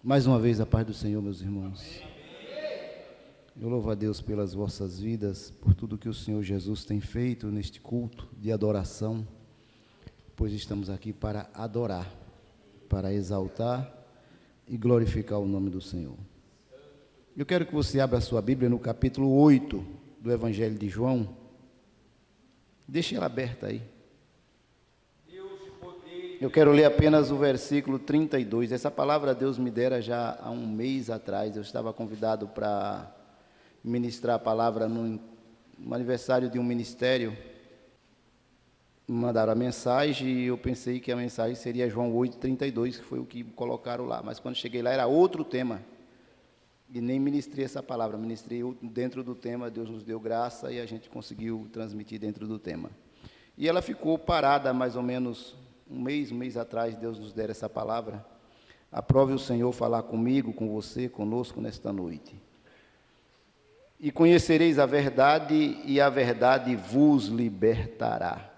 Mais uma vez a paz do Senhor, meus irmãos. Eu louvo a Deus pelas vossas vidas, por tudo que o Senhor Jesus tem feito neste culto de adoração, pois estamos aqui para adorar, para exaltar e glorificar o nome do Senhor. Eu quero que você abra a sua Bíblia no capítulo 8 do Evangelho de João. Deixe ela aberta aí. Eu quero ler apenas o versículo 32. Essa palavra Deus me dera já há um mês atrás. Eu estava convidado para ministrar a palavra no aniversário de um ministério. Me mandaram a mensagem e eu pensei que a mensagem seria João 8:32, que foi o que colocaram lá. Mas quando cheguei lá era outro tema. E nem ministrei essa palavra, ministrei dentro do tema. Deus nos deu graça e a gente conseguiu transmitir dentro do tema. E ela ficou parada mais ou menos um mês atrás. Deus nos dera essa palavra. Aprove o Senhor falar comigo, com você, conosco nesta noite. E conhecereis a verdade, e a verdade vos libertará.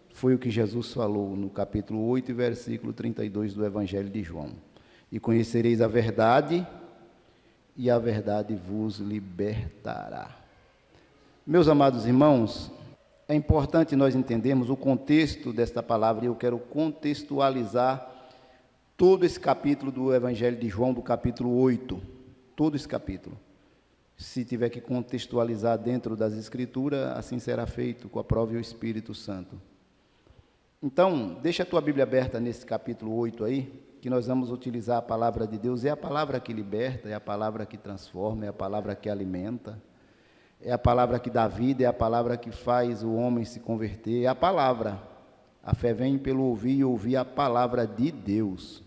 Foi o que Jesus falou no capítulo 8, versículo 32 do Evangelho de João. E conhecereis a verdade, e a verdade vos libertará. Meus amados irmãos, é importante nós entendermos o contexto desta palavra, e eu quero contextualizar todo esse capítulo do Evangelho de João, do capítulo 8, todo esse capítulo. Se tiver que contextualizar dentro das Escrituras, assim será feito, com a prova e o Espírito Santo. Então, deixa a tua Bíblia aberta nesse capítulo 8 aí, que nós vamos utilizar a palavra de Deus. É a palavra que liberta, é a palavra que transforma, é a palavra que alimenta, é a palavra que dá vida, é a palavra que faz o homem se converter, é a palavra. A fé vem pelo ouvir e ouvir a palavra de Deus.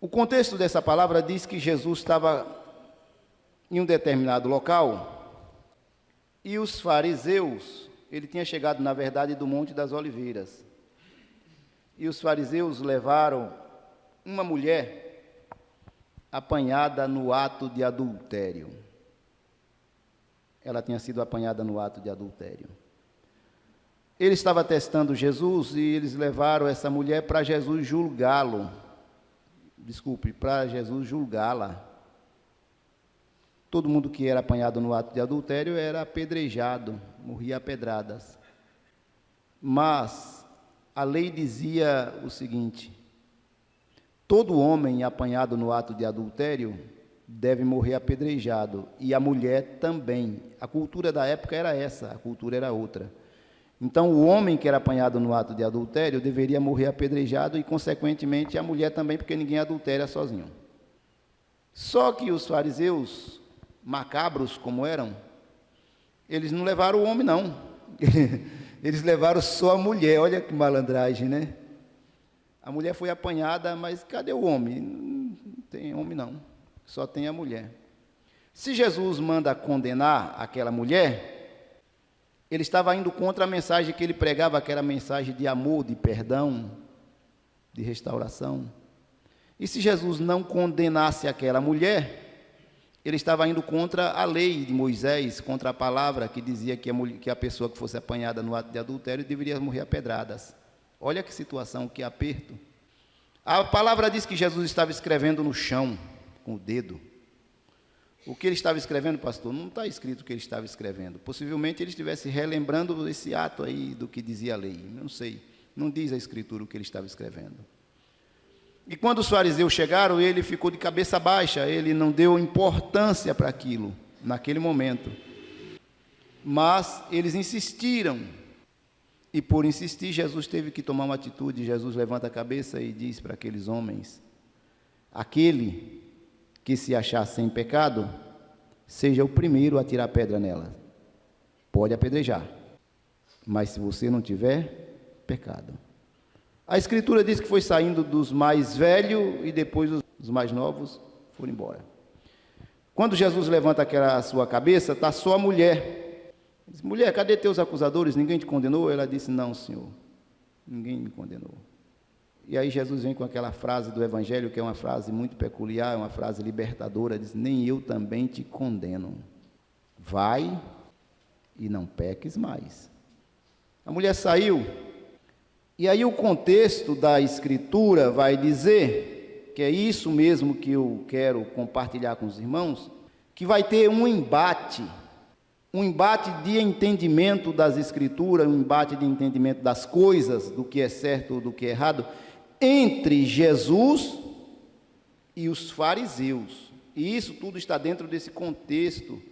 O contexto dessa palavra diz que Jesus estava em um determinado local e os fariseus, ele tinha chegado na verdade do Monte das Oliveiras, e os fariseus levaram uma mulher apanhada no ato de adultério. Ela tinha sido apanhada no ato de adultério. Ele estava testando Jesus e eles levaram essa mulher para Jesus julgá-lo. Para Jesus julgá-la. Todo mundo que era apanhado no ato de adultério era apedrejado, morria a pedradas. Mas a lei dizia o seguinte: todo homem apanhado no ato de adultério deve morrer apedrejado, e a mulher também. A cultura da época era essa, a cultura era outra. Então, o homem que era apanhado no ato de adultério deveria morrer apedrejado e, consequentemente, a mulher também, porque ninguém adultera sozinho. Só que os fariseus, macabros como eram, eles não levaram o homem, não. Eles levaram só a mulher. Olha que malandragem, né? A mulher foi apanhada, mas cadê o homem? Não tem homem, não. Só tem a mulher. Se Jesus manda condenar aquela mulher, ele estava indo contra a mensagem que ele pregava, que era a mensagem de amor, de perdão, de restauração. E se Jesus não condenasse aquela mulher, ele estava indo contra a lei de Moisés, contra a palavra que dizia que a pessoa que fosse apanhada no ato de adultério deveria morrer a pedradas. Olha que situação, que aperto. A palavra diz que Jesus estava escrevendo no chão, com o dedo. O que ele estava escrevendo, pastor? Não está escrito o que ele estava escrevendo. Possivelmente ele estivesse relembrando esse ato aí do que dizia a lei. Não sei, não diz a Escritura o que ele estava escrevendo. E quando os fariseus chegaram, ele ficou de cabeça baixa, ele não deu importância para aquilo, naquele momento. Mas eles insistiram. E por insistir, Jesus teve que tomar uma atitude. Jesus levanta a cabeça e diz para aqueles homens: aquele que se achar sem pecado, seja o primeiro a tirar pedra nela. Pode apedrejar, mas se você não tiver pecado. A Escritura diz que foi saindo dos mais velhos e depois os mais novos foram embora. Quando Jesus levanta a sua cabeça, está só a mulher. Ele diz: mulher, cadê teus acusadores? Ninguém te condenou? Ela disse: não, Senhor, ninguém me condenou. E aí Jesus vem com aquela frase do Evangelho, que é uma frase muito peculiar, é uma frase libertadora, diz: nem eu também te condeno. Vai e não peques mais. A mulher saiu, e aí o contexto da Escritura vai dizer que é isso mesmo que eu quero compartilhar com os irmãos, que vai ter um embate de entendimento das Escrituras, um embate de entendimento das coisas, do que é certo ou do que é errado, entre Jesus e os fariseus. E isso tudo está dentro desse contexto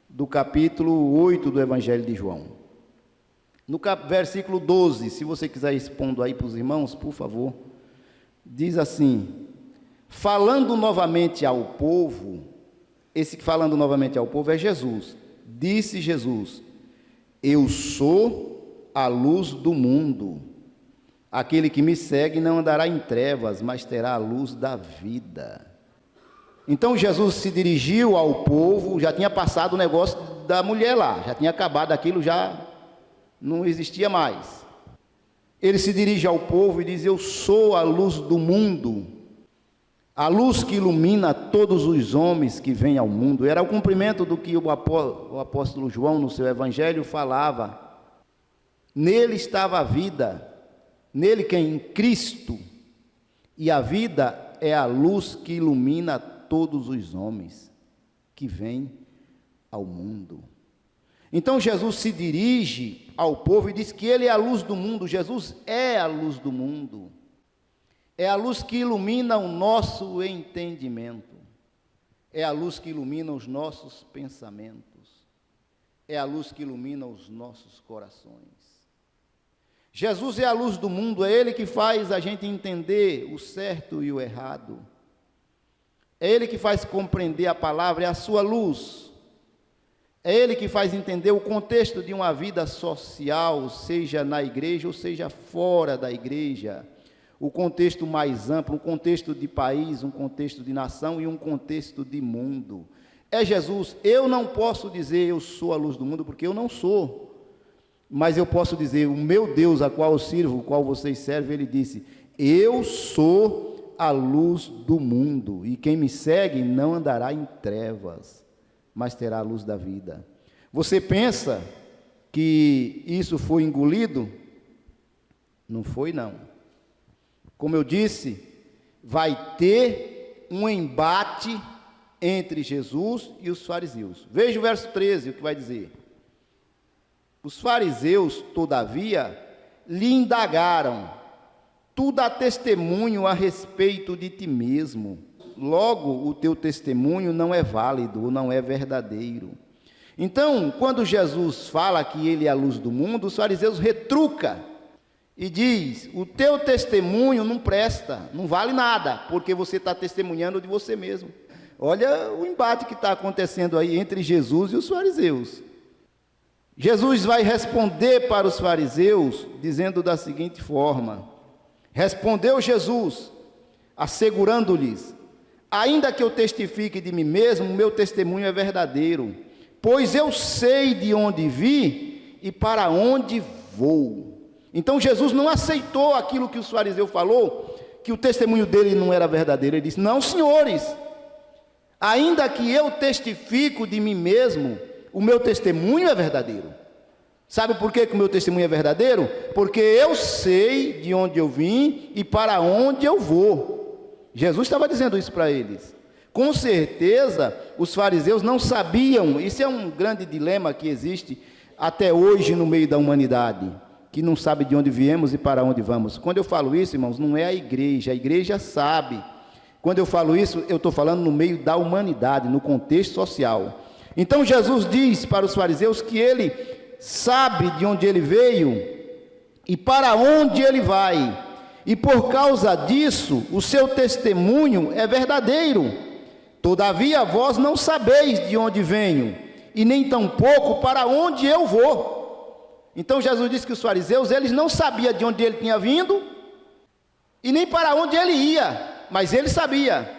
do capítulo 8 do Evangelho de João. No versículo 12, se você quiser expondo aí para os irmãos, por favor, diz assim: falando novamente ao povo, esse que falando novamente ao povo é Jesus. Disse Jesus: eu sou a luz do mundo. Aquele que me segue não andará em trevas, mas terá a luz da vida. Então Jesus se dirigiu ao povo, já tinha passado o negócio da mulher lá, já tinha acabado aquilo, já não existia mais. Ele se dirige ao povo e diz: eu sou a luz do mundo, a luz que ilumina todos os homens que vêm ao mundo. Era o cumprimento do que o apóstolo João, no seu evangelho, falava. Nele estava a vida, nele que é em Cristo, e a vida é a luz que ilumina todos os homens que vêm ao mundo. Então Jesus se dirige ao povo e diz que ele é a luz do mundo. Jesus é a luz do mundo. É a luz que ilumina o nosso entendimento. É a luz que ilumina os nossos pensamentos. É a luz que ilumina os nossos corações. Jesus é a luz do mundo, é Ele que faz a gente entender o certo e o errado. É Ele que faz compreender a palavra, é a sua luz. É Ele que faz entender o contexto de uma vida social, seja na igreja ou seja fora da igreja. O contexto mais amplo, um contexto de país, um contexto de nação e um contexto de mundo. É Jesus. Eu não posso dizer eu sou a luz do mundo, porque eu não sou. Mas eu posso dizer, o meu Deus, a qual eu sirvo, o qual vocês servem, Ele disse: eu sou a luz do mundo, e quem me segue não andará em trevas, mas terá a luz da vida. Você pensa que isso foi engolido? Não foi, não. Como eu disse, vai ter um embate entre Jesus e os fariseus. Veja o verso 13, o que vai dizer. Os fariseus, todavia, lhe indagaram: tu dá testemunho a respeito de ti mesmo, logo o teu testemunho não é válido, não é verdadeiro. Então, quando Jesus fala que ele é a luz do mundo, os fariseus retrucam e diz: o teu testemunho não presta, não vale nada, porque você está testemunhando de você mesmo. Olha o embate que está acontecendo aí entre Jesus e os fariseus. Jesus vai responder para os fariseus, dizendo da seguinte forma: respondeu Jesus, assegurando-lhes: ainda que eu testifique de mim mesmo, o meu testemunho é verdadeiro, pois eu sei de onde vi e para onde vou. Então Jesus não aceitou aquilo que os fariseus falou, que o testemunho dele não era verdadeiro. Ele disse: não, senhores, ainda que eu testifico de mim mesmo, o meu testemunho é verdadeiro. Sabe por que o meu testemunho é verdadeiro? Porque eu sei de onde eu vim e para onde eu vou. Jesus estava dizendo isso para eles. Com certeza, os fariseus não sabiam, isso é um grande dilema que existe até hoje no meio da humanidade, que não sabe de onde viemos e para onde vamos. Quando eu falo isso, irmãos, não é a igreja sabe. Quando eu falo isso, eu estou falando no meio da humanidade, no contexto social. Então Jesus diz para os fariseus que ele sabe de onde ele veio e para onde ele vai, e por causa disso o seu testemunho é verdadeiro. Todavia vós não sabeis de onde venho, e nem tampouco para onde eu vou. Então Jesus disse que os fariseus, eles não sabiam de onde ele tinha vindo, e nem para onde ele ia, mas ele sabia.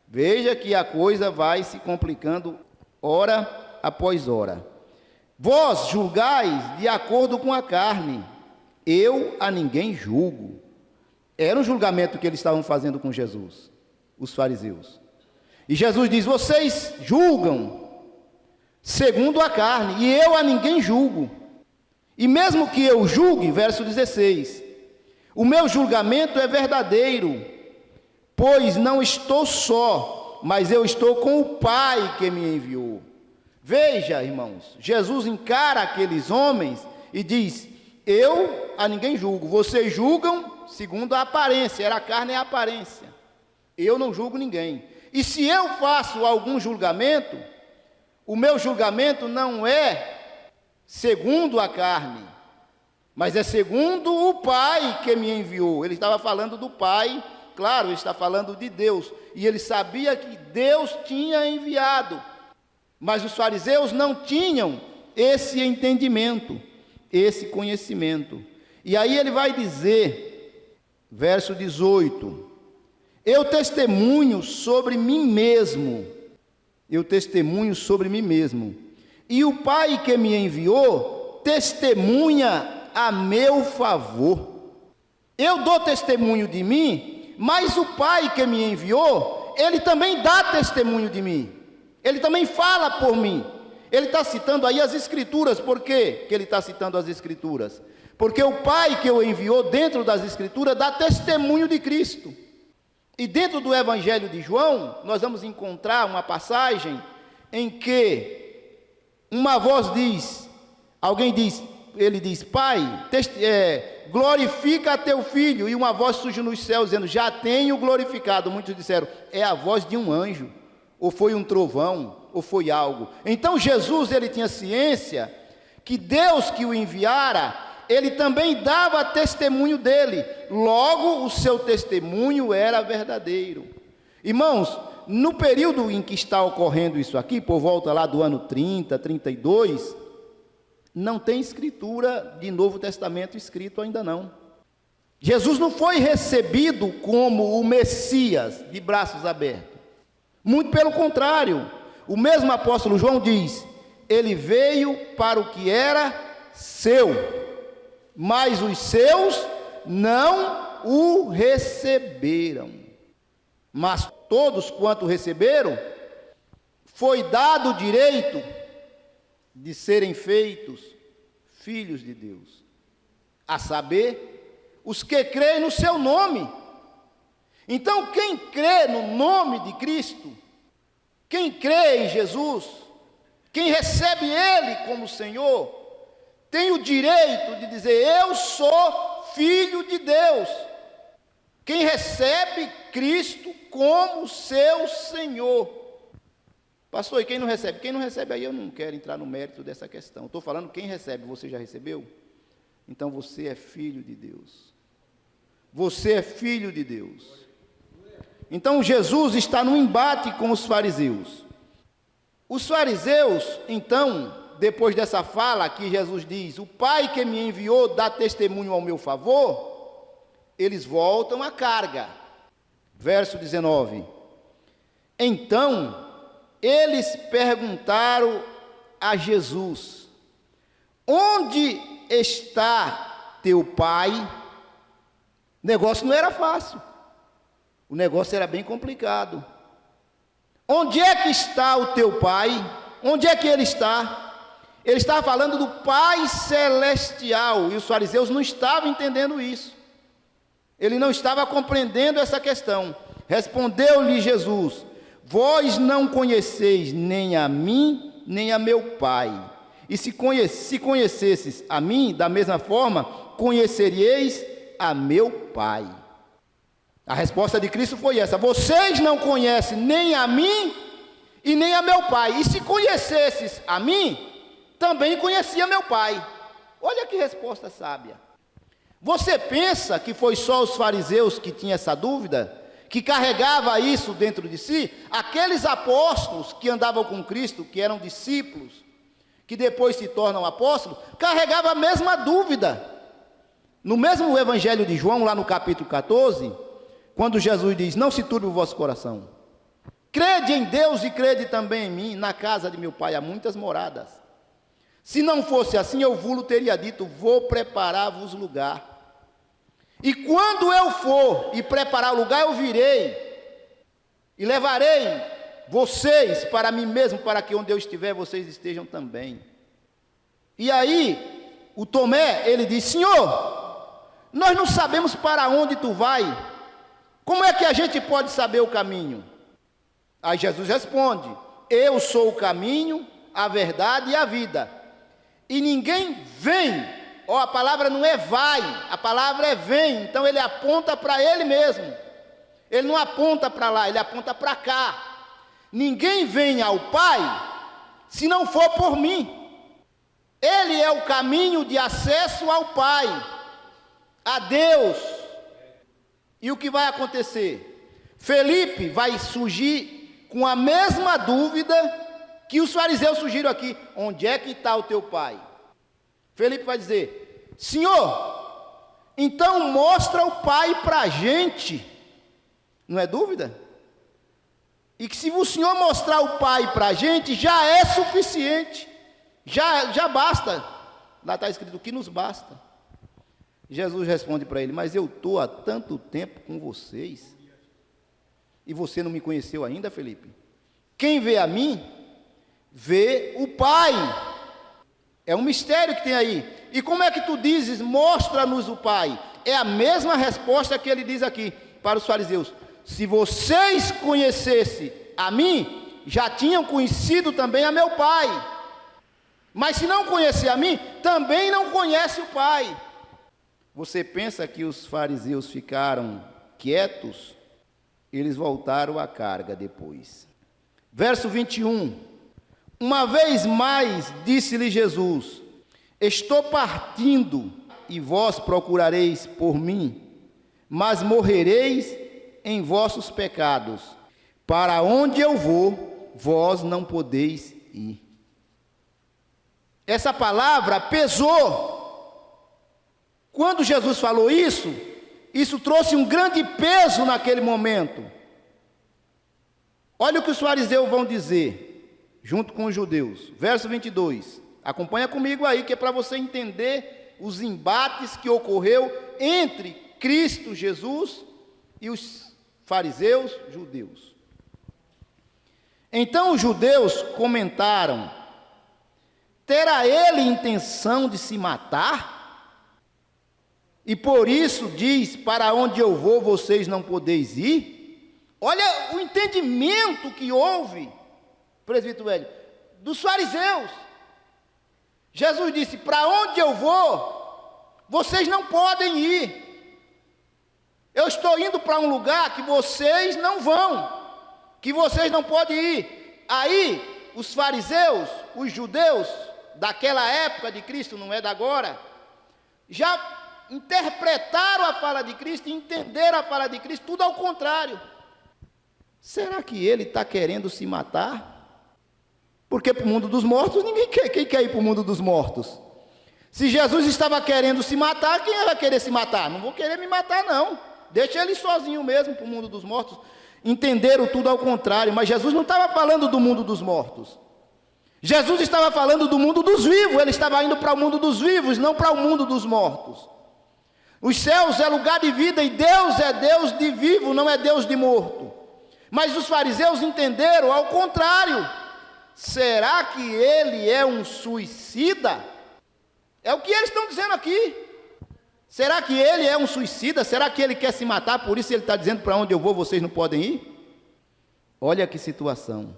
Veja que a coisa vai se complicando hora após hora. Vós julgais de acordo com a carne, eu a ninguém julgo. Era um julgamento que eles estavam fazendo com Jesus, os fariseus. E Jesus diz: vocês julgam segundo a carne, e eu a ninguém julgo. E mesmo que eu julgue, verso 16, o meu julgamento é verdadeiro, pois não estou só, mas eu estou com o Pai que me enviou. Veja, irmãos, Jesus encara aqueles homens e diz: eu a ninguém julgo, vocês julgam segundo a aparência, era a carne e a aparência. Eu não julgo ninguém. E se eu faço algum julgamento, o meu julgamento não é segundo a carne, mas é segundo o Pai que me enviou. Ele estava falando do Pai, claro, ele está falando de Deus, e ele sabia que Deus tinha enviado, mas os fariseus não tinham esse entendimento, esse conhecimento. E aí ele vai dizer, verso 18: eu testemunho sobre mim mesmo, e o Pai que me enviou testemunha a meu favor. Eu dou testemunho de mim, mas o Pai que me enviou, ele também dá testemunho de mim, ele também fala por mim. Ele está citando aí as Escrituras. Por quê que ele está citando as Escrituras? Porque o Pai que o enviou, dentro das Escrituras, dá testemunho de Cristo. E dentro do Evangelho de João, nós vamos encontrar uma passagem em que uma voz diz, ele diz: Pai, glorifica a teu filho. E uma voz surge nos céus dizendo: já tenho glorificado. Muitos disseram: é a voz de um anjo, ou foi um trovão, ou foi algo. Então Jesus, ele tinha ciência que Deus que o enviara, ele também dava testemunho dele, logo o seu testemunho era verdadeiro. Irmãos, no período em que está ocorrendo isso aqui, por volta lá do ano 30, 32, não tem escritura de Novo Testamento escrito ainda não. Jesus não foi recebido como o Messias de braços abertos, muito pelo contrário. O mesmo apóstolo João diz: ele veio para o que era seu, mas os seus não o receberam. Mas todos quanto receberam, foi dado o direito de serem feitos filhos de Deus, a saber, os que creem no seu nome. Então, quem crê no nome de Cristo, quem crê em Jesus, quem recebe Ele como Senhor, tem o direito de dizer: eu sou filho de Deus. Quem recebe Cristo como seu Senhor. Pastor, e quem não recebe? Quem não recebe, aí eu não quero entrar no mérito dessa questão. Estou falando quem recebe. Você já recebeu? Então você é filho de Deus. Você é filho de Deus. Então Jesus está no embate com os fariseus. Os fariseus, então, depois dessa fala que Jesus diz: o Pai que me enviou dá testemunho ao meu favor, eles voltam à carga. Verso 19: então eles perguntaram a Jesus: onde está teu pai? O negócio não era fácil, o negócio era bem complicado. Onde é que está o teu pai? Onde é que ele está? Ele estava falando do Pai Celestial, e os fariseus não estavam entendendo isso. Ele não estava compreendendo essa questão. Respondeu-lhe Jesus: vós não conheceis nem a mim, nem a meu Pai. E se conhecesses a mim, da mesma forma, conheceríeis a meu Pai. A resposta de Cristo foi essa: vocês não conhecem nem a mim e nem a meu Pai. E se conhecesses a mim, também conhecia meu Pai. Olha que resposta sábia. Você pensa que foi só os fariseus que tinham essa dúvida? Que carregava isso dentro de si? Aqueles apóstolos que andavam com Cristo, que eram discípulos, que depois se tornam apóstolos, carregavam a mesma dúvida. No mesmo Evangelho de João, lá no capítulo 14, quando Jesus diz: não se turbe o vosso coração, crede em Deus e crede também em mim. Na casa de meu Pai há muitas moradas. Se não fosse assim, eu vos teria dito: vou preparar-vos lugar. E quando eu for e preparar o lugar, eu virei e levarei vocês para mim mesmo, para que onde eu estiver, vocês estejam também. E aí, o Tomé, ele diz: Senhor, nós não sabemos para onde tu vai, Como é que a gente pode saber o caminho? Aí Jesus responde: eu sou o caminho, a verdade e a vida. E ninguém vem, a palavra não é vai, a palavra é vem. Então ele aponta para ele mesmo. Ele não aponta para lá, ele aponta para cá. Ninguém vem ao Pai se não for por mim. Ele é o caminho de acesso ao Pai, a Deus. E o que vai acontecer? Felipe vai surgir com a mesma dúvida que os fariseus surgiram aqui: onde é que está o teu pai? Felipe vai dizer: Senhor, então mostra o Pai para a gente. Não é dúvida? E que se o Senhor mostrar o Pai para a gente, já é suficiente, já basta. Lá está escrito: o que nos basta. Jesus responde para ele: mas eu estou há tanto tempo com vocês, e você não me conheceu ainda, Felipe? Quem vê a mim, vê o Pai. É um mistério que tem aí. E como é que tu dizes, mostra-nos o Pai? É a mesma resposta que ele diz aqui para os fariseus: se vocês conhecessem a mim, já tinham conhecido também a meu Pai. Mas se não conhecer a mim, também não conhece o Pai. Você pensa que os fariseus ficaram quietos? Eles voltaram à carga depois. Verso 21. Uma vez mais disse-lhe Jesus: estou partindo, e vós procurareis por mim, mas morrereis em vossos pecados. Para onde eu vou, vós não podeis ir. Essa palavra pesou. Quando Jesus falou isso trouxe um grande peso naquele momento. Olha o que os fariseus vão dizer, junto com os judeus. Verso 22. Acompanha comigo aí, que é para você entender os embates que ocorreu entre Cristo Jesus e os fariseus judeus. Então os judeus comentaram: terá ele intenção de se matar? E por isso diz: para onde eu vou, vocês não podeis ir? Olha o entendimento que houve, presbítero velho, dos fariseus. Jesus disse: para onde eu vou, vocês não podem ir. Eu estou indo para um lugar que vocês não vão, que vocês não podem ir. Aí, os fariseus, os judeus, daquela época de Cristo, não é da agora, já interpretaram a fala de Cristo, entenderam a fala de Cristo, tudo ao contrário. Será que ele está querendo se matar? Porque para o mundo dos mortos, quem quer ir para o mundo dos mortos? Se Jesus estava querendo se matar, quem vai querer se matar? Não vou querer me matar, não. Deixa ele sozinho mesmo para o mundo dos mortos. Entenderam tudo ao contrário. Mas Jesus não estava falando do mundo dos mortos. Jesus estava falando do mundo dos vivos. Ele estava indo para o mundo dos vivos, não para o mundo dos mortos. Os céus é lugar de vida e Deus é Deus de vivo, não é Deus de morto. Mas os fariseus entenderam ao contrário. Será que ele é um suicida? É o que eles estão dizendo aqui. Será que ele é um suicida? Será que ele quer se matar? Por isso ele está dizendo: para onde eu vou, vocês não podem ir? Olha que situação.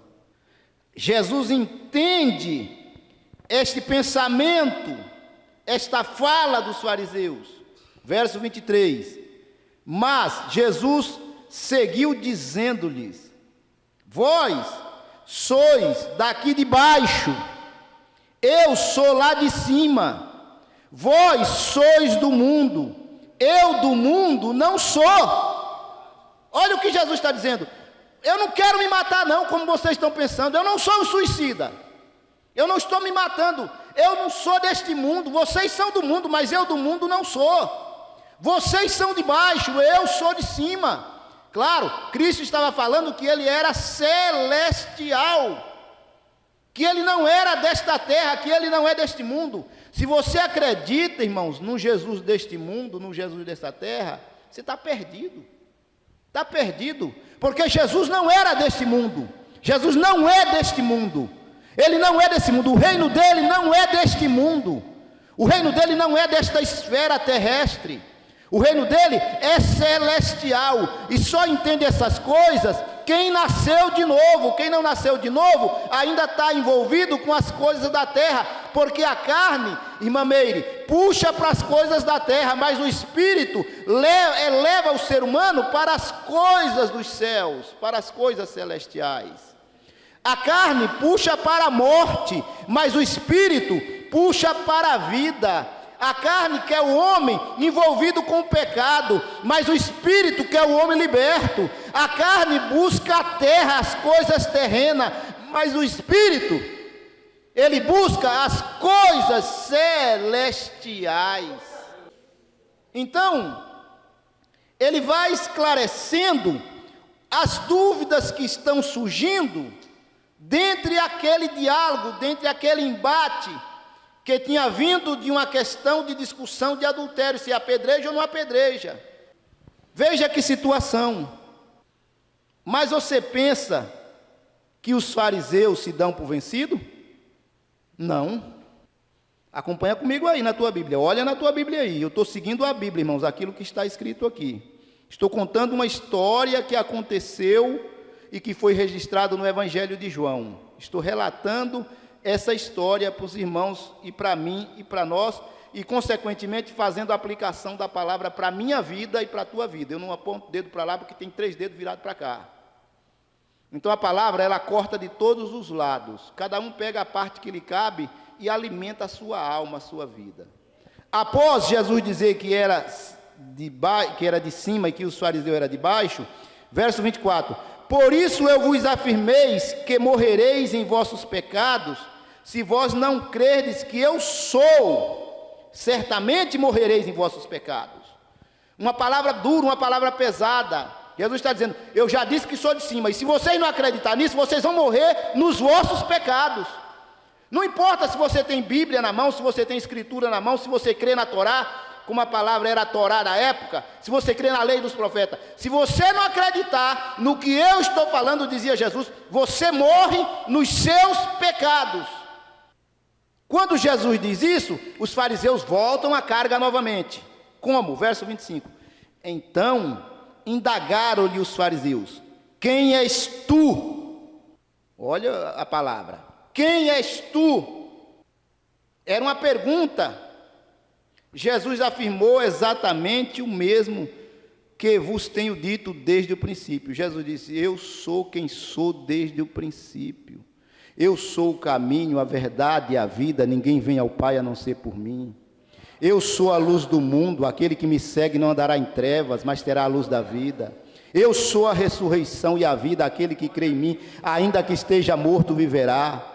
Jesus entende este pensamento, esta fala dos fariseus. Verso 23. Mas Jesus seguiu dizendo-lhes: vós sois daqui de baixo, eu sou lá de cima. Vós sois do mundo, eu do mundo não sou. Olha o que Jesus está dizendo: eu não quero me matar não, como vocês estão pensando. Eu não sou um suicida, eu não estou me matando, eu não sou deste mundo. Vocês são do mundo, mas eu do mundo não sou. Vocês são de baixo, eu sou de cima. Claro, Cristo estava falando que ele era celestial, que ele não era desta terra, que ele não é deste mundo. Se você acredita, irmãos, no Jesus deste mundo, no Jesus desta terra, você está perdido. Está perdido, porque Jesus não era deste mundo. Jesus não é deste mundo. Ele não é desse mundo. O reino dele não é deste mundo. O reino dele não é desta esfera terrestre. O reino dele é celestial, e só entende essas coisas quem nasceu de novo. Quem não nasceu de novo ainda está envolvido com as coisas da terra, porque a carne, irmã Meire, puxa para as coisas da terra, mas o Espírito eleva o ser humano para as coisas dos céus, para as coisas celestiais. A carne puxa para a morte, mas o Espírito puxa para a vida. A carne quer o homem envolvido com o pecado, mas o Espírito quer o homem liberto. A carne busca a terra, as coisas terrenas, mas o Espírito, ele busca as coisas celestiais. Então, ele vai esclarecendo as dúvidas que estão surgindo dentre aquele diálogo, dentre aquele embate que tinha vindo de uma questão de discussão de adultério, se apedreja ou não apedreja. Veja que situação. Mas você pensa que os fariseus se dão por vencido? Não. Acompanha comigo aí na tua Bíblia, olha na tua Bíblia aí, eu estou seguindo a Bíblia, irmãos, aquilo que está escrito aqui. Estou contando uma história que aconteceu e que foi registrado no Evangelho de João. Estou relatando essa história para os irmãos e para mim e para nós, e consequentemente fazendo a aplicação da palavra para a minha vida e para a tua vida. Eu não aponto o dedo para lá porque tem 3 dedos virados para cá. Então a palavra, ela corta de todos os lados, cada um pega a parte que lhe cabe e alimenta a sua alma, a sua vida. Após Jesus dizer que era de cima e que os fariseus eram de baixo, verso 24: por isso eu vos afirmeis que morrereis em vossos pecados, se vós não crerdes que eu sou, certamente morrereis em vossos pecados. Uma palavra dura, uma palavra pesada. Jesus está dizendo, eu já disse que sou de cima, e se vocês não acreditarem nisso, vocês vão morrer nos vossos pecados. Não importa se você tem Bíblia na mão, se você tem Escritura na mão, se você crê na Torá, como a palavra era a Torá na época, se você crê na lei dos profetas, se você não acreditar no que eu estou falando, dizia Jesus, você morre nos seus pecados. Quando Jesus diz isso, os fariseus voltam à carga novamente. Como? Verso 25. Então indagaram-lhe os fariseus, quem és tu? Olha a palavra, quem és tu? Era uma pergunta. Jesus afirmou exatamente o mesmo que vos tenho dito desde o princípio. Jesus disse, eu sou quem sou desde o princípio. Eu sou o caminho, a verdade e a vida, ninguém vem ao Pai a não ser por mim. Eu sou a luz do mundo, aquele que me segue não andará em trevas, mas terá a luz da vida. Eu sou a ressurreição e a vida, aquele que crê em mim, ainda que esteja morto, viverá.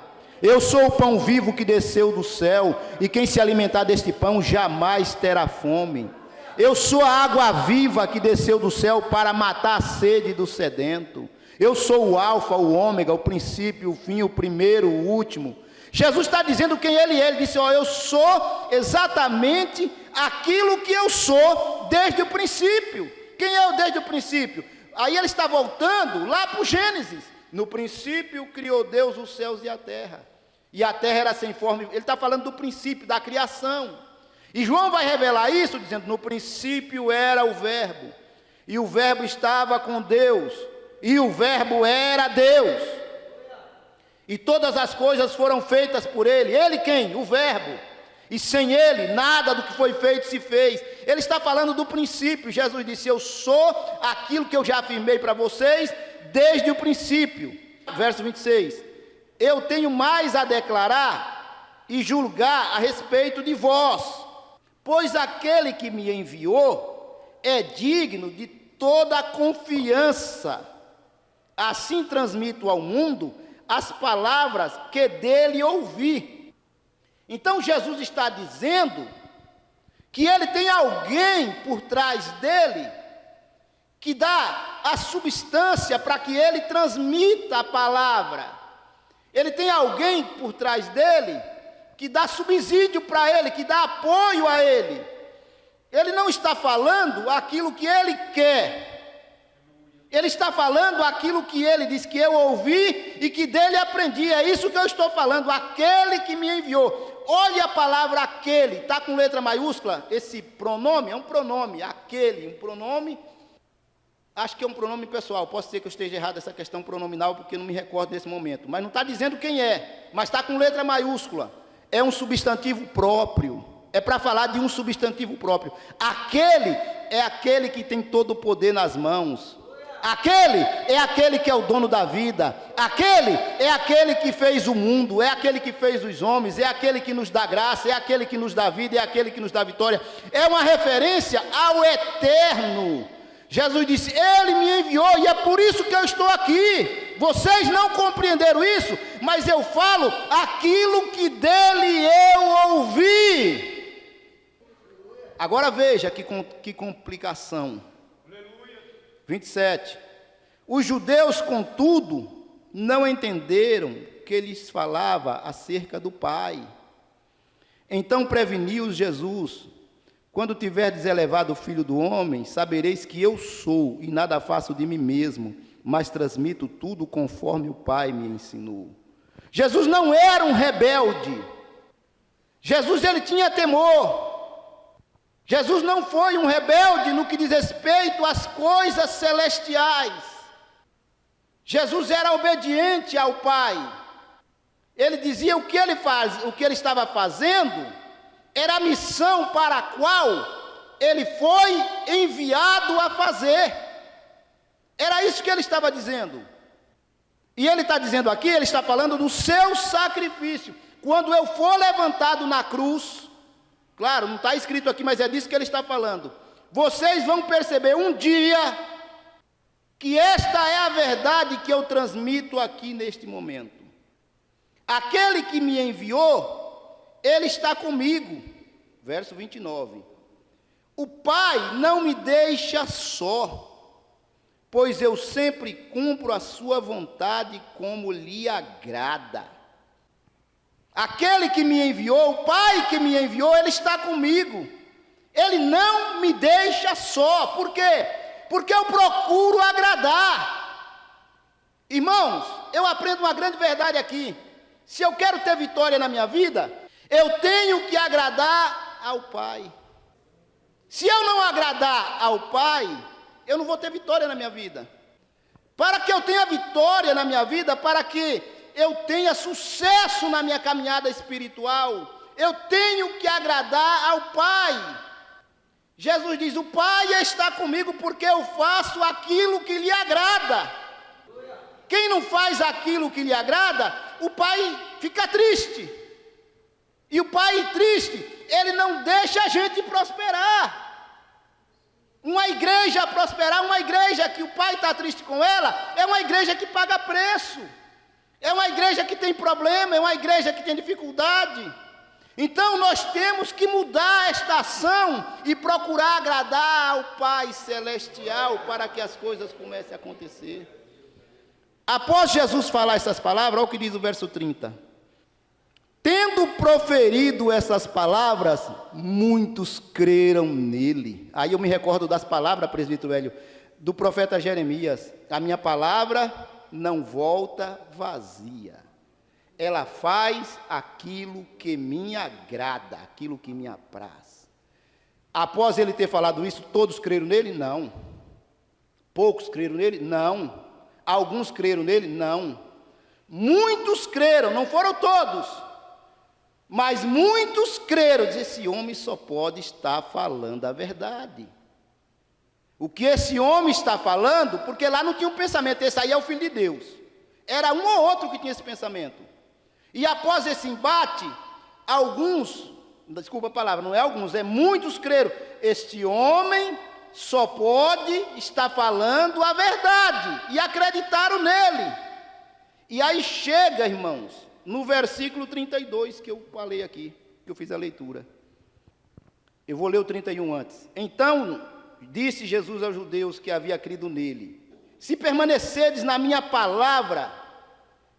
Eu sou o pão vivo que desceu do céu, e quem se alimentar deste pão jamais terá fome. Eu sou a água viva que desceu do céu para matar a sede do sedento. Eu sou o alfa, o ômega, o princípio, o fim, o primeiro, o último. Jesus está dizendo quem ele é. Ele disse, eu sou exatamente aquilo que eu sou desde o princípio. Quem é eu desde o princípio? Aí ele está voltando lá para o Gênesis. No princípio criou Deus os céus e a terra era sem forma. Ele está falando do princípio, da criação. E João vai revelar isso, dizendo, no princípio era o verbo, e o verbo estava com Deus, e o verbo era Deus, e todas as coisas foram feitas por ele. Ele quem? O verbo. E sem ele, nada do que foi feito se fez. Ele está falando do princípio. Jesus disse, eu sou aquilo que eu já afirmei para vocês desde o princípio. Verso 26. Eu tenho mais a declarar e julgar a respeito de vós, pois aquele que me enviou é digno de toda a confiança. Assim transmito ao mundo as palavras que dele ouvi. Então Jesus está dizendo que ele tem alguém por trás dele que dá a substância para que ele transmita a palavra. Ele tem alguém por trás dele que dá subsídio para ele, que dá apoio a ele. Ele não está falando aquilo que ele quer. Ele está falando aquilo que ele diz que eu ouvi e que dele aprendi. É isso que eu estou falando, aquele que me enviou. Olhe a palavra aquele, está com letra maiúscula? Esse pronome é um pronome, aquele, um pronome, acho que é um pronome pessoal, pode ser que eu esteja errado essa questão pronominal, porque eu não me recordo desse momento, mas não está dizendo quem é, mas está com letra maiúscula, é um substantivo próprio, é para falar de um substantivo próprio. Aquele é aquele que tem todo o poder nas mãos. Aquele é aquele que é o dono da vida. Aquele é aquele que fez o mundo, é aquele que fez os homens, é aquele que nos dá graça, é aquele que nos dá vida, é aquele que nos dá vitória. É uma referência ao eterno. Jesus disse, ele me enviou e é por isso que eu estou aqui. Vocês não compreenderam isso, mas eu falo aquilo que dele eu ouvi. Agora veja que complicação. 27. Os judeus, contudo, não entenderam que lhes falava acerca do Pai. Então preveniu-os Jesus: quando tiverdes elevado o Filho do Homem, sabereis que eu sou, e nada faço de mim mesmo, mas transmito tudo conforme o Pai me ensinou. Jesus não era um rebelde. Jesus, ele tinha temor. Jesus não foi um rebelde no que diz respeito às coisas celestiais. Jesus era obediente ao Pai. Ele dizia o que ele estava fazendo era a missão para a qual ele foi enviado a fazer. Era isso que ele estava dizendo. E ele está dizendo aqui, ele está falando do seu sacrifício. Quando eu for levantado na cruz, claro, não está escrito aqui, mas é disso que ele está falando. Vocês vão perceber um dia que esta é a verdade que eu transmito aqui neste momento. Aquele que me enviou, ele está comigo. Verso 29. O Pai não me deixa só, pois eu sempre cumpro a sua vontade como lhe agrada. Aquele que me enviou, o Pai que me enviou, ele está comigo. Ele não me deixa só. Por quê? Porque eu procuro agradar. Irmãos, eu aprendo uma grande verdade aqui. Se eu quero ter vitória na minha vida, eu tenho que agradar ao Pai. Se eu não agradar ao Pai, eu não vou ter vitória na minha vida. Para que eu tenha vitória na minha vida, para que eu tenha sucesso na minha caminhada espiritual, eu tenho que agradar ao Pai. Jesus diz, o Pai está comigo porque eu faço aquilo que lhe agrada. Quem não faz aquilo que lhe agrada, o Pai fica triste. E o Pai triste, ele não deixa a gente prosperar. Uma igreja prosperar, uma igreja que o Pai está triste com ela, é uma igreja que paga preço. É uma igreja que tem problema, é uma igreja que tem dificuldade. Então nós temos que mudar esta ação e procurar agradar ao Pai Celestial para que as coisas comecem a acontecer. Após Jesus falar essas palavras, olha o que diz o verso 30. Tendo proferido essas palavras, muitos creram nele. Aí eu me recordo das palavras, presbítero Hélio, do profeta Jeremias. A minha palavra não volta vazia. Ela faz aquilo que me agrada, aquilo que me apraz. Após ele ter falado isso, todos creram nele? Não. Poucos creram nele? Não. Alguns creram nele? Não. Muitos creram, não foram todos. Mas muitos creram. Diz, esse homem só pode estar falando a verdade. O que esse homem está falando, porque lá não tinha um pensamento, esse aí é o Filho de Deus. Era um ou outro que tinha esse pensamento. E após esse embate, alguns, desculpa a palavra, não é alguns, é muitos creram. Este homem só pode estar falando a verdade. E acreditaram nele. E aí chega, irmãos, no versículo 32 que eu falei aqui, que eu fiz a leitura. Eu vou ler o 31 antes. Então disse Jesus aos judeus que havia crido nele: se permanecerdes na minha palavra,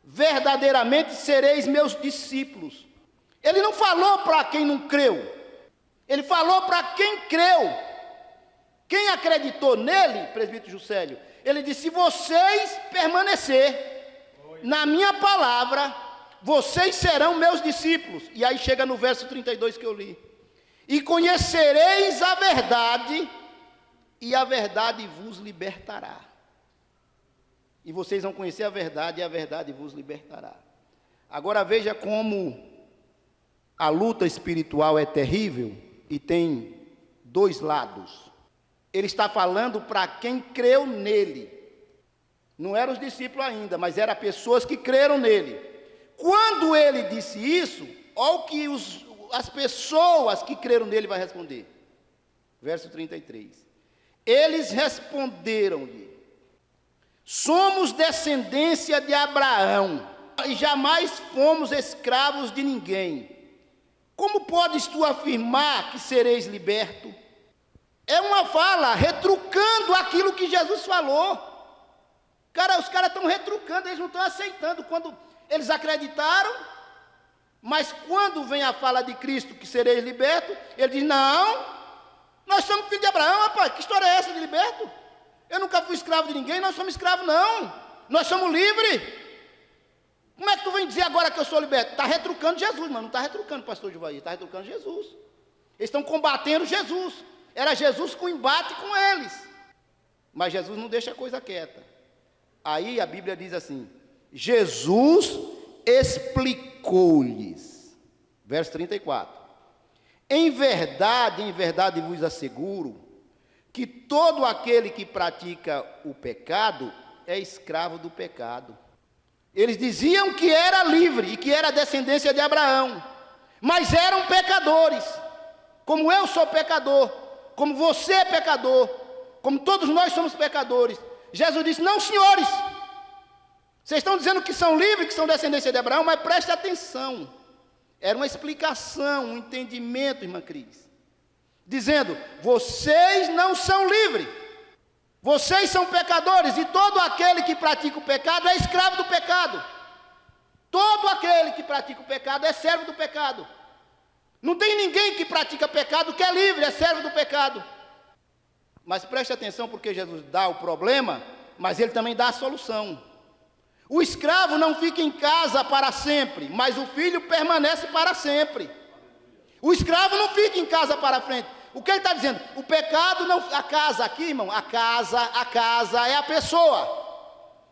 verdadeiramente sereis meus discípulos. Ele não falou para quem não creu, ele falou para quem creu. Quem acreditou nele, presbítero Juscelio, ele disse: se vocês permanecer na minha palavra, vocês serão meus discípulos. E aí chega no verso 32 que eu li. E conhecereis a verdade, e a verdade vos libertará. E vocês vão conhecer a verdade, e a verdade vos libertará. Agora veja como a luta espiritual é terrível e tem dois lados. Ele está falando para quem creu nele. Não eram os discípulos ainda, mas eram pessoas que creram nele. Quando ele disse isso, olha o que as pessoas que creram nele vai responder. Verso 33. Eles responderam-lhe: somos descendência de Abraão, e jamais fomos escravos de ninguém. Como podes tu afirmar que sereis liberto? É uma fala retrucando aquilo que Jesus falou. Os caras estão retrucando, eles não estão aceitando. Quando eles acreditaram, mas quando vem a fala de Cristo, que sereis liberto, ele diz: não, nós somos filhos de Abraão, rapaz, que história é essa de liberto? Eu nunca fui escravo de ninguém, nós somos escravos não, nós somos livres. Como é que tu vem dizer agora que eu sou liberto? Está retrucando Jesus, mas não está retrucando o pastor Juvaí, está retrucando Jesus. Eles estão combatendo Jesus, era Jesus com embate com eles, mas Jesus não deixa a coisa quieta. Aí a Bíblia diz assim: Jesus explicou-lhes, verso 34, em verdade vos asseguro, que todo aquele que pratica o pecado é escravo do pecado. Eles diziam que era livre e que era descendência de Abraão, mas eram pecadores, como eu sou pecador, como você é pecador, como todos nós somos pecadores. Jesus disse: não, senhores, vocês estão dizendo que são livres, que são descendência de Abraão, mas preste atenção. Era uma explicação, um entendimento, irmã Cris, dizendo: vocês não são livres, vocês são pecadores, e todo aquele que pratica o pecado é escravo do pecado. Todo aquele que pratica o pecado é servo do pecado. Não tem ninguém que pratica pecado que é livre, é servo do pecado. Mas preste atenção, porque Jesus dá o problema, mas ele também dá a solução. O escravo não fica em casa para sempre, mas o filho permanece para sempre. O escravo não fica em casa para frente. O que ele está dizendo? O pecado não... A casa aqui, irmão, a casa é a pessoa.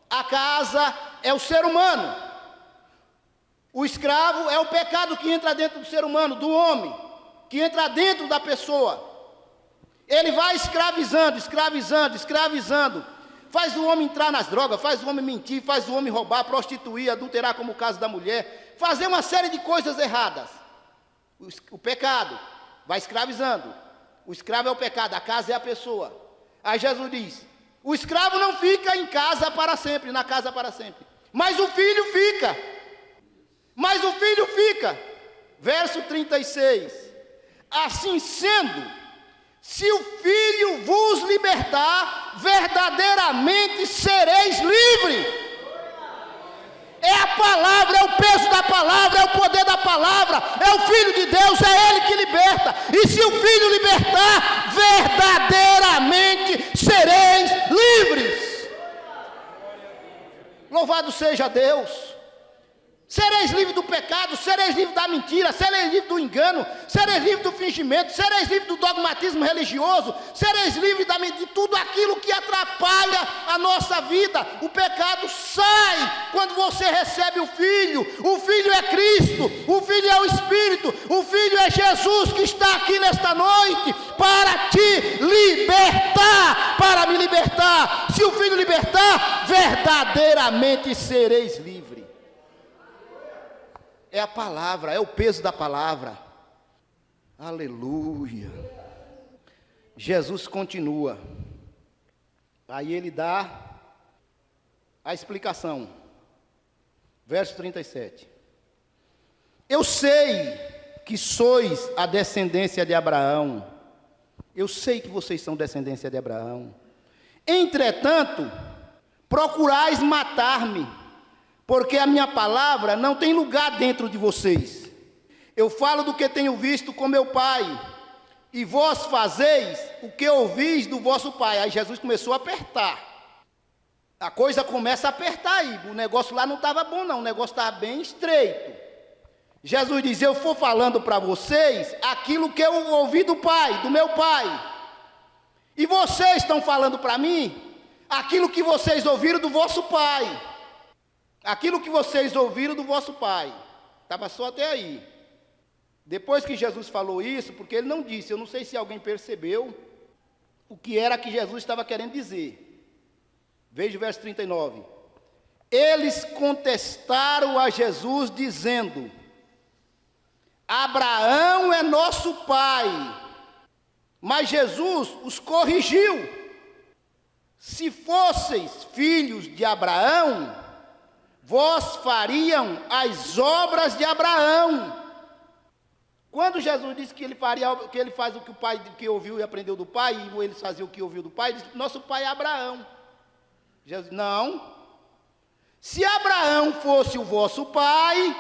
A casa é o ser humano. O escravo é o pecado que entra dentro do ser humano, do homem, que entra dentro da pessoa. Ele vai escravizando, faz o homem entrar nas drogas, faz o homem mentir, faz o homem roubar, prostituir, adulterar, como o caso da mulher, fazer uma série de coisas erradas. O pecado vai escravizando. O escravo é o pecado, a casa é a pessoa. Aí Jesus diz: o escravo não fica em casa para sempre, na casa para sempre, mas o filho fica. Verso 36. Assim sendo, se o filho vos libertar, verdadeiramente sereis livres. É a palavra, é o peso da palavra, é o poder da palavra, é o Filho de Deus, é Ele que liberta. E se o Filho libertar, verdadeiramente sereis livres. Louvado seja Deus. Sereis livres do pecado, sereis livres da mentira, sereis livres do engano, sereis livres do fingimento, sereis livres do dogmatismo religioso, sereis livres de tudo aquilo que atrapalha a nossa vida. O pecado sai quando você recebe o Filho. O Filho é Cristo, o Filho é o Espírito, o Filho é Jesus que está aqui nesta noite para te libertar, para me libertar. Se o Filho libertar, verdadeiramente sereis livres. É a palavra, é o peso da palavra. Aleluia. Jesus continua. Aí ele dá a explicação. Verso 37. Eu sei que sois a descendência de Abraão. Eu sei que vocês são descendência de Abraão. Entretanto, procurais matar-me, porque a minha palavra não tem lugar dentro de vocês. Eu falo do que tenho visto com meu pai, e vós fazeis o que ouvis do vosso pai. Aí Jesus começou a apertar. A coisa começa a apertar aí. O negócio lá não estava bom, não. O negócio estava bem estreito. Jesus diz: eu vou falando para vocês aquilo que eu ouvi do Pai, do meu Pai. E vocês estão falando para mim aquilo que vocês ouviram do vosso Pai. Aquilo que vocês ouviram do vosso Pai. Estava só até aí. Depois que Jesus falou isso, porque ele não disse, eu não sei se alguém percebeu o que era que Jesus estava querendo dizer. Veja o verso 39. Eles contestaram a Jesus dizendo: Abraão é nosso pai. Mas Jesus os corrigiu: se fosseis filhos de Abraão, vós fariam as obras de Abraão. Quando Jesus disse que ele faz o que o pai que ouviu e aprendeu do pai, e eles faziam o que ouviu do pai, ele disse: nosso pai é Abraão. Jesus: não. Se Abraão fosse o vosso pai,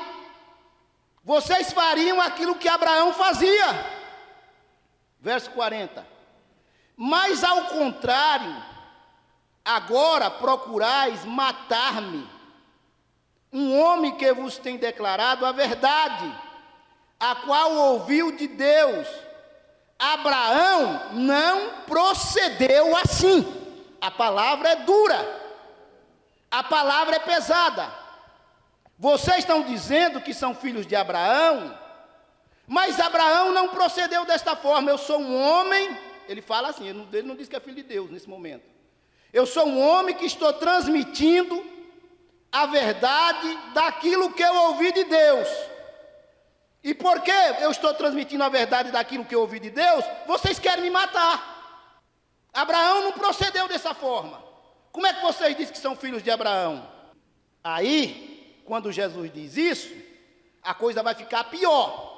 vocês fariam aquilo que Abraão fazia. Verso 40. Mas ao contrário, agora procurais matar-me, um homem que vos tem declarado a verdade, a qual ouviu de Deus. Abraão não procedeu assim. A palavra é dura, a palavra é pesada. Vocês estão dizendo que são filhos de Abraão, mas Abraão não procedeu desta forma. Eu sou um homem, ele fala assim, ele não diz que é filho de Deus nesse momento. Eu sou um homem que estou transmitindo a verdade daquilo que eu ouvi de Deus. E porque eu estou transmitindo a verdade daquilo que eu ouvi de Deus, vocês querem me matar. Abraão não procedeu dessa forma. Como é que vocês dizem que são filhos de Abraão? Aí, quando Jesus diz isso, a coisa vai ficar pior.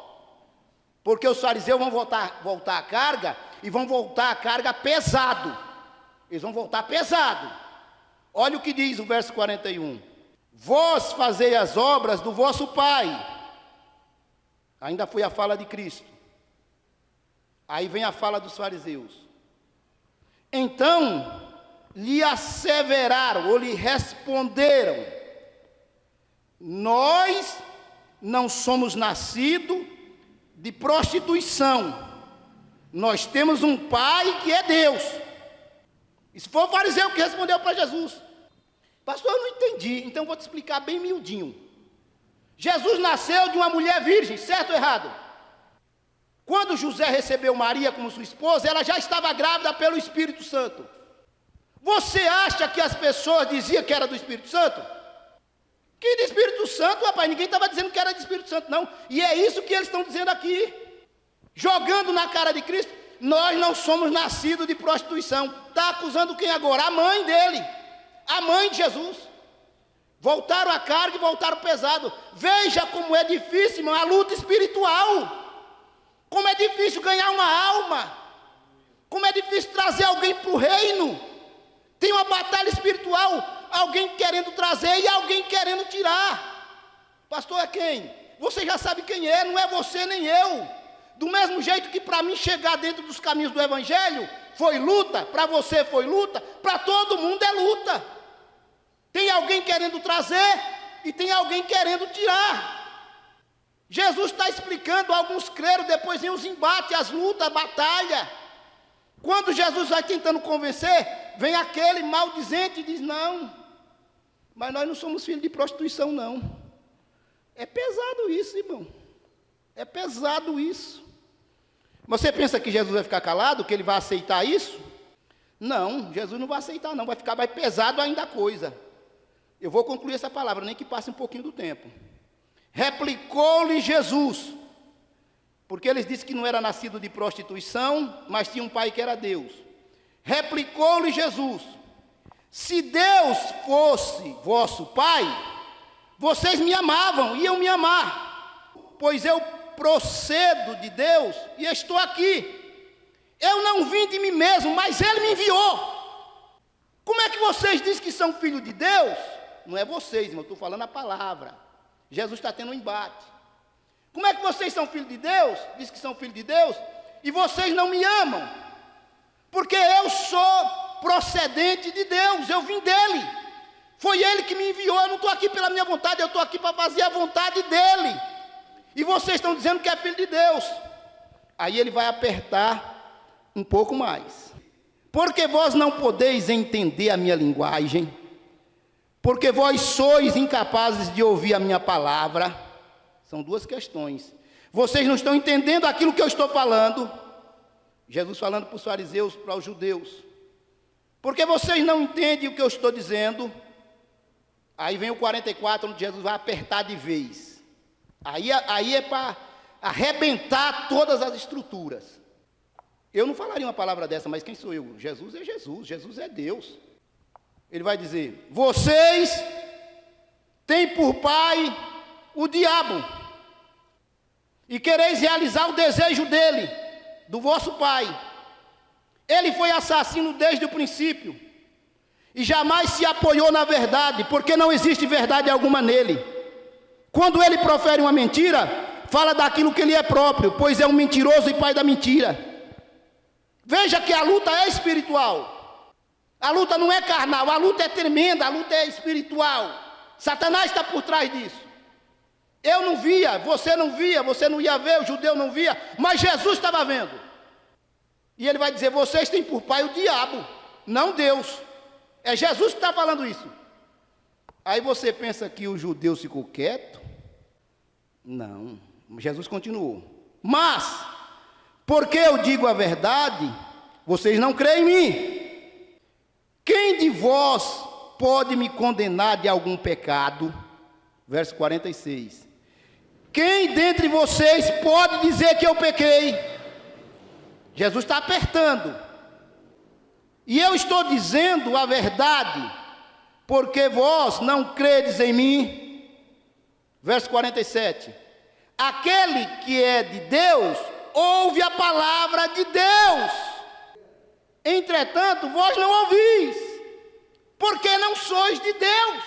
Porque os fariseus vão voltar a carga, e vão voltar a carga pesado. Eles vão voltar pesado. Olha o que diz o verso 41. Vós fazei as obras do vosso pai. Ainda foi a fala de Cristo. Aí vem a fala dos fariseus. Então lhe asseveraram, ou lhe responderam: nós não somos nascidos de prostituição. Nós temos um pai que é Deus. Isso foi o fariseu que respondeu para Jesus. Pastor, eu não entendi, então vou te explicar bem miudinho. Jesus nasceu de uma mulher virgem, certo ou errado? Quando José recebeu Maria como sua esposa, ela já estava grávida pelo Espírito Santo. Você acha que as pessoas diziam que era do Espírito Santo? Que de Espírito Santo, rapaz? Ninguém estava dizendo que era de Espírito Santo, não. E é isso que eles estão dizendo aqui, jogando na cara de Cristo. Nós não somos nascidos de prostituição. Está acusando quem agora? A mãe dele, a mãe de Jesus. Voltaram a carga e voltaram pesado. Veja como é difícil, irmão, a luta espiritual. Como é difícil ganhar uma alma. Como é difícil trazer alguém para o reino. Tem uma batalha espiritual. Alguém querendo trazer e alguém querendo tirar. Pastor, é quem? Você já sabe quem é, não é você nem eu. Do mesmo jeito que para mim chegar dentro dos caminhos do Evangelho foi luta, para você foi luta, para todo mundo é luta. Tem alguém querendo trazer e tem alguém querendo tirar. Jesus está explicando, alguns creram, depois vem os embates, as lutas, a batalha. Quando Jesus vai tentando convencer, vem aquele maldizente e diz: não, mas nós não somos filhos de prostituição, não. É pesado isso, irmão. É pesado isso. Você pensa que Jesus vai ficar calado, que ele vai aceitar isso? Não, Jesus não vai aceitar, não. Vai ficar mais pesado ainda a coisa. Eu vou concluir essa palavra, nem que passe um pouquinho do tempo. Replicou-lhe Jesus, porque eles disseram que não era nascido de prostituição, mas tinha um pai que era Deus. Replicou-lhe Jesus: se Deus fosse vosso pai, vocês me amavam, iam me amar, pois eu procedo de Deus e estou aqui. Eu não vim de mim mesmo, mas Ele me enviou. Como é que vocês dizem que são filhos de Deus? Não é vocês, irmão, eu estou falando a palavra. Jesus está tendo um embate. Como é que vocês são filhos de Deus? Diz que são filhos de Deus e vocês não me amam, porque eu sou procedente de Deus, eu vim dele. Foi Ele que me enviou, eu não estou aqui pela minha vontade, eu estou aqui para fazer a vontade dEle. E vocês estão dizendo que é filho de Deus. Aí ele vai apertar um pouco mais. Porque vós não podeis entender a minha linguagem, porque vós sois incapazes de ouvir a minha palavra. São duas questões. Vocês não estão entendendo aquilo que eu estou falando. Jesus falando para os fariseus, para os judeus. Porque vocês não entendem o que eu estou dizendo. Aí vem o 44, onde Jesus vai apertar de vez. Aí é para arrebentar todas as estruturas. Eu não falaria uma palavra dessa, mas quem sou eu? Jesus é Jesus, Jesus é Deus. Ele vai dizer: vocês têm por pai o diabo, e quereis realizar o desejo dele, do vosso pai. Ele foi assassino desde o princípio, e jamais se apoiou na verdade, porque não existe verdade alguma nele. Quando ele profere uma mentira, fala daquilo que ele é próprio, pois é um mentiroso e pai da mentira. Veja que a luta é espiritual. A luta não é carnal, a luta é tremenda, a luta é espiritual. Satanás está por trás disso. Eu não via, você não ia ver, o judeu não via, mas Jesus estava vendo. E ele vai dizer: vocês têm por pai o diabo, não Deus. É Jesus que está falando isso. Aí você pensa que o judeu ficou quieto? Não, Jesus continuou. Mas, porque eu digo a verdade, vocês não creem em mim. Quem de vós pode me condenar de algum pecado? Verso 46. Quem dentre vocês pode dizer que eu pequei? Jesus está apertando. E eu estou dizendo a verdade, porque vós não credes em mim. Verso 47. Aquele que é de Deus, ouve a palavra de Deus. Entretanto, vós não ouvis, porque não sois de Deus.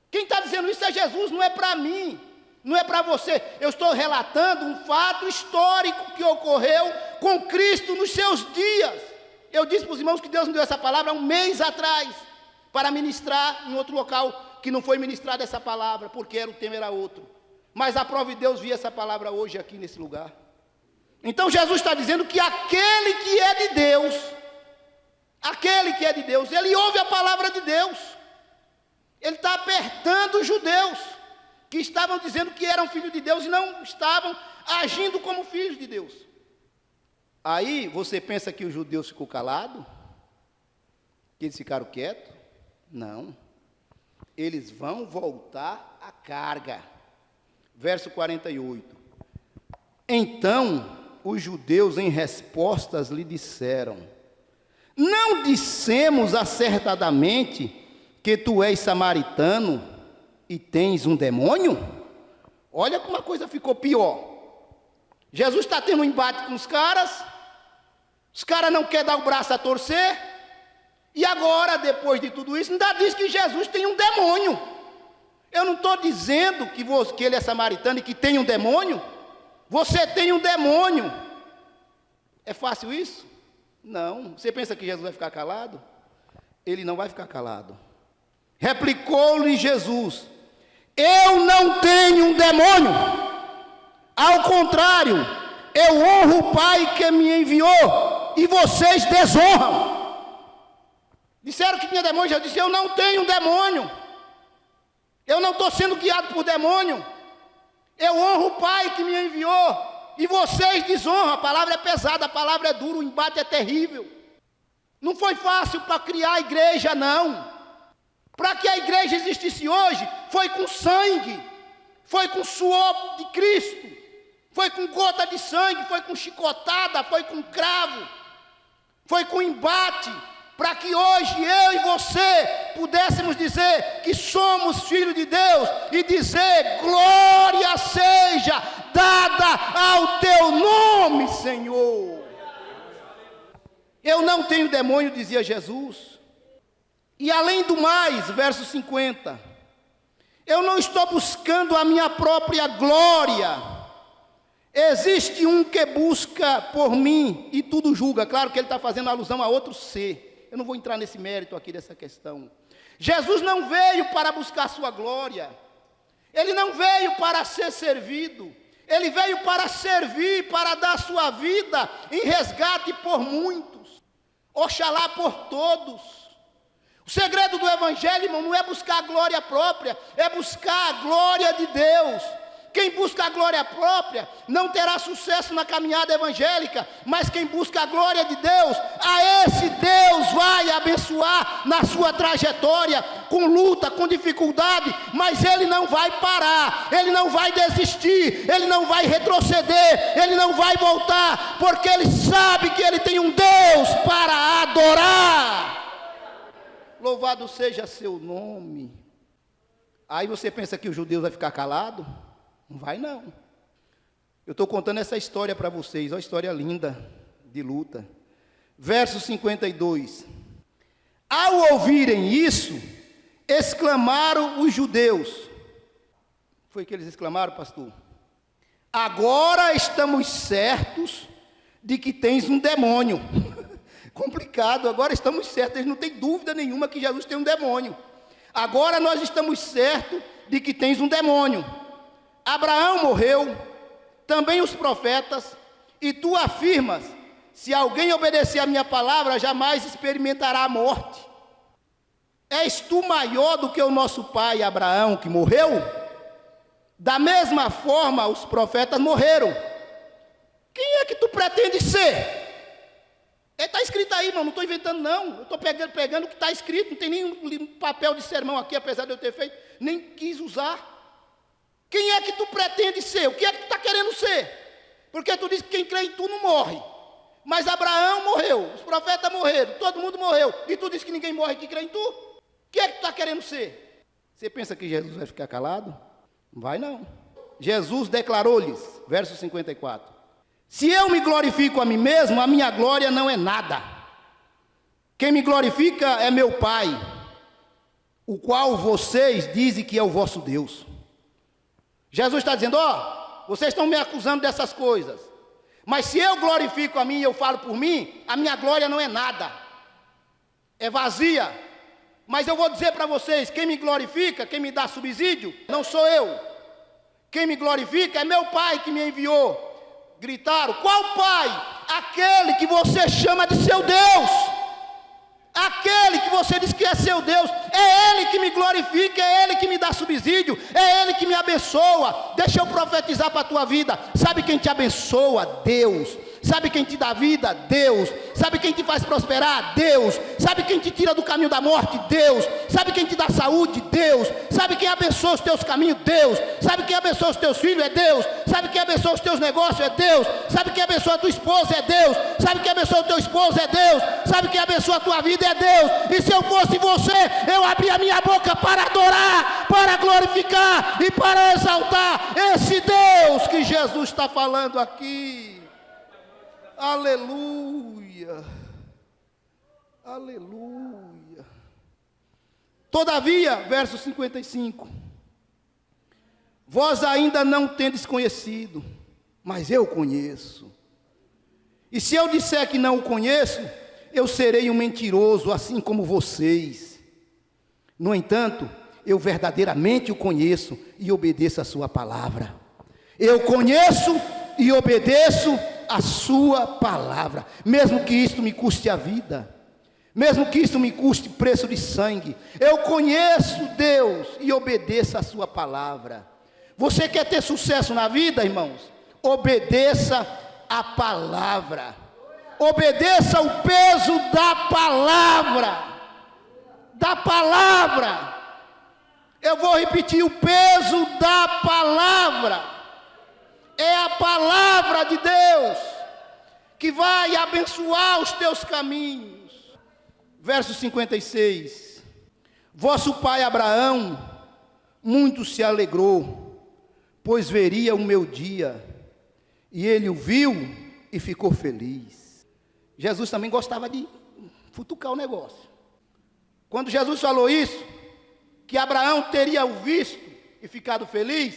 Quem está dizendo isso é Jesus, não é para mim, não é para você. Eu estou relatando um fato histórico que ocorreu com Cristo nos seus dias. Eu disse para os irmãos que Deus me deu essa palavra há um mês atrás, para ministrar em outro local, que não foi ministrada essa palavra, porque o tema era outro. Mas a prova de Deus via essa palavra hoje aqui nesse lugar. Então Jesus está dizendo que aquele que é de Deus, ele ouve a palavra de Deus. Ele está apertando os judeus, que estavam dizendo que eram filhos de Deus e não estavam agindo como filhos de Deus. Aí você pensa que os judeus ficou calado? Que eles ficaram quietos? Não. Eles vão voltar à carga. Verso 48. Então os judeus em respostas lhe disseram: não dissemos acertadamente que tu és samaritano e tens um demônio? Olha como a coisa ficou pior. Jesus está tendo um embate com os caras não querem dar o braço a torcer, e agora, depois de tudo isso, ainda diz que Jesus tem um demônio. Eu não estou dizendo que ele é samaritano e que tem um demônio. Você tem um demônio. É fácil isso? Não. Você pensa que Jesus vai ficar calado? Ele não vai ficar calado. Replicou-lhe Jesus: eu não tenho um demônio. Ao contrário, eu honro o Pai que me enviou, e vocês desonram. Disseram que tinha demônio. Jesus disse: eu não tenho um demônio. Eu não estou sendo guiado por demônio. Eu honro o Pai que me enviou, e vocês desonram. A palavra é pesada, a palavra é dura, o embate é terrível. Não foi fácil para criar a igreja, não. Para que a igreja existisse hoje, foi com sangue, foi com suor de Cristo, foi com gota de sangue, foi com chicotada, foi com cravo, foi com embate, para que hoje eu e você pudéssemos dizer que somos filhos de Deus e dizer: glória seja dada ao teu nome, Senhor. Eu não tenho demônio, dizia Jesus. E além do mais, verso 50, eu não estou buscando a minha própria glória. Existe um que busca por mim e tudo julga. Claro que ele está fazendo alusão a outro ser. Eu não vou entrar nesse mérito aqui dessa questão. Jesus não veio para buscar sua glória. Ele não veio para ser servido. Ele veio para servir, para dar sua vida em resgate por muitos. Oxalá por todos. O segredo do evangelho, irmão, não é buscar a glória própria, é buscar a glória de Deus. Quem busca a glória própria não terá sucesso na caminhada evangélica, mas quem busca a glória de Deus, a esse Deus vai abençoar na sua trajetória, com luta, com dificuldade, mas ele não vai parar, ele não vai desistir, ele não vai retroceder, ele não vai voltar, porque ele sabe que ele tem um Deus para adorar. Louvado seja seu nome. Aí você pensa que o judeu vai ficar calado? Não vai não. Eu estou contando essa história para vocês, uma história linda de luta. Verso 52. Ao ouvirem isso, exclamaram os judeus. Foi que eles exclamaram, pastor? Agora estamos certos de que tens um demônio. Complicado, agora estamos certos, eles não têm dúvida nenhuma que Jesus tem um demônio. Agora nós estamos certos de que tens um demônio. Abraão morreu, também os profetas, e tu afirmas, se alguém obedecer a minha palavra, jamais experimentará a morte. És tu maior do que o nosso pai Abraão, que morreu? Da mesma forma, os profetas morreram. Quem é que tu pretende ser? Está escrito aí, irmão, não estou inventando não, eu estou pegando o que está escrito, não tem nenhum papel de sermão aqui, apesar de eu ter feito, nem quis usar. Quem é que tu pretende ser? O que é que tu está querendo ser? Porque tu diz que quem crê em tu não morre. Mas Abraão morreu, os profetas morreram, todo mundo morreu. E tu diz que ninguém morre que crê em tu? O que é que tu está querendo ser? Você pensa que Jesus vai ficar calado? Não vai não. Jesus declarou-lhes, verso 54. Se eu me glorifico a mim mesmo, a minha glória não é nada. Quem me glorifica é meu Pai, o qual vocês dizem que é o vosso Deus. Jesus está dizendo, vocês estão me acusando dessas coisas, mas se eu glorifico a mim e eu falo por mim, a minha glória não é nada, é vazia. Mas eu vou dizer para vocês, quem me glorifica, quem me dá subsídio, não sou eu. Quem me glorifica é meu Pai que me enviou. Gritaram, qual Pai? Aquele que você chama de seu Deus. Aquele que você diz que é seu Deus, é Ele que me glorifica, é Ele que me dá subsídio, é Ele que me abençoa. Deixa eu profetizar para a tua vida. Sabe quem te abençoa? Deus. Sabe quem te dá vida? Deus. Sabe quem te faz prosperar? Deus. Sabe quem te tira do caminho da morte? Deus. Sabe quem te dá saúde? Deus. Sabe quem abençoa os teus caminhos? Deus. Sabe quem abençoa os teus filhos? É Deus. Sabe quem abençoa os teus negócios? É Deus. Sabe quem abençoa a tua esposa? É Deus. Sabe quem abençoa o teu esposo? É Deus. Sabe quem abençoa a tua vida? É Deus. E se eu fosse você, eu abria a minha boca para adorar, para glorificar e para exaltar esse Deus que Jesus está falando aqui. Aleluia, aleluia. Todavia, verso 55, vós ainda não tendes conhecido, mas eu conheço. E se eu disser que não o conheço, eu serei um mentiroso, assim como vocês. No entanto, eu verdadeiramente o conheço e obedeço a sua palavra. Eu conheço e obedeço a sua palavra, mesmo que isto me custe a vida, mesmo que isto me custe preço de sangue, eu conheço Deus e obedeço a sua palavra. Você quer ter sucesso na vida, irmãos? Obedeça a palavra, obedeça o peso da palavra, eu vou repetir, o peso da palavra. É a palavra de Deus que vai abençoar os teus caminhos. Verso 56. Vosso pai Abraão muito se alegrou, pois veria o meu dia, e ele o viu e ficou feliz. Jesus também gostava de futucar o negócio. Quando Jesus falou isso, que Abraão teria o visto e ficado feliz,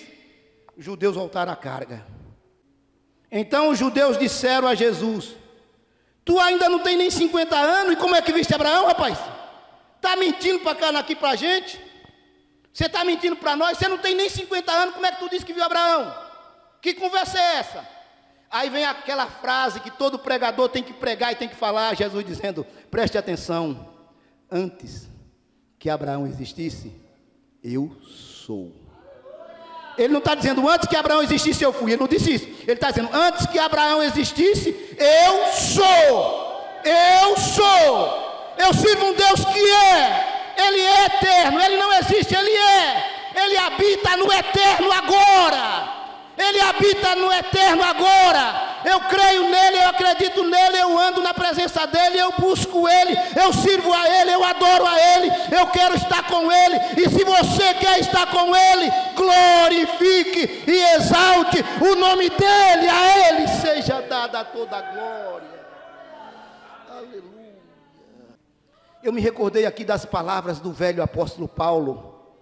os judeus voltaram à carga. Então os judeus disseram a Jesus, tu ainda não tem nem 50 anos, e como é que viste Abraão, rapaz? Está mentindo aqui para a gente? Você está mentindo para nós? Você não tem nem 50 anos, como é que tu disse que viu Abraão? Que conversa é essa? Aí vem aquela frase que todo pregador tem que pregar e tem que falar, Jesus dizendo, preste atenção, antes que Abraão existisse, eu sou. Ele não está dizendo, antes que Abraão existisse eu fui, ele não disse isso. Ele está dizendo, antes que Abraão existisse, eu sou. Eu sou. Eu sirvo um Deus que Ele é eterno, Ele não existe, Ele é. Ele habita no eterno agora. Ele habita no eterno agora. Eu creio nele, eu acredito nele, eu ando na presença dele, eu busco ele, eu sirvo a ele, eu adoro a ele, eu quero estar com ele. E se você quer estar com ele, glorifique e exalte o nome dele, a ele seja dada toda a glória. Aleluia. Eu me recordei aqui das palavras do velho apóstolo Paulo,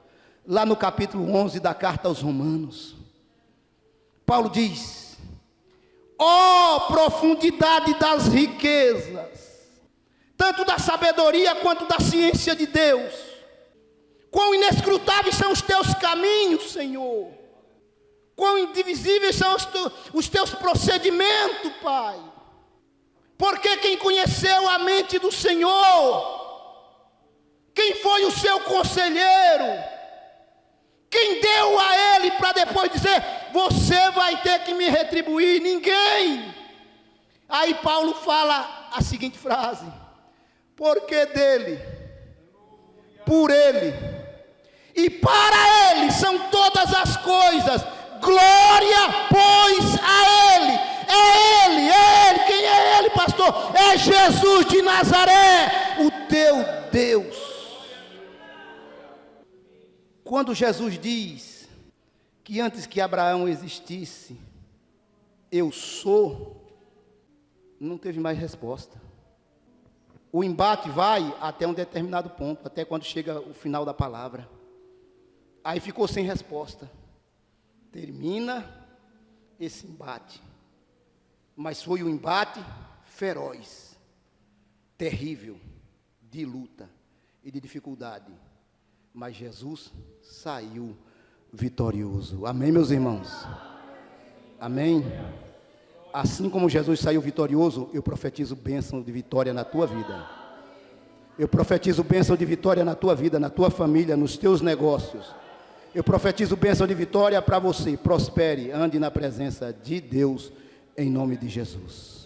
lá no capítulo 11 da carta aos Romanos. Paulo diz, ó profundidade das riquezas, tanto da sabedoria quanto da ciência de Deus, quão inescrutáveis são os teus caminhos, Senhor, quão indivisíveis são os teus procedimentos, Pai, porque quem conheceu a mente do Senhor, quem foi o seu conselheiro, quem deu a ele para depois dizer, você vai ter que me retribuir? Ninguém. Aí Paulo fala a seguinte frase, porque dele, por ele e para ele são todas as coisas, glória pois a ele. É ele, quem é ele, pastor? É Jesus de Nazaré, o teu Deus. Quando Jesus diz que antes que Abraão existisse, eu sou, não teve mais resposta. O embate vai até um determinado ponto, até quando chega o final da palavra. Aí ficou sem resposta. Termina esse embate. Mas foi um embate feroz, terrível, de luta e de dificuldade. Mas Jesus saiu vitorioso. Amém, meus irmãos? Amém? Assim como Jesus saiu vitorioso, eu profetizo bênção de vitória na tua vida. Eu profetizo bênção de vitória na tua vida, na tua família, nos teus negócios. Eu profetizo bênção de vitória para você. Prospere, ande na presença de Deus, em nome de Jesus.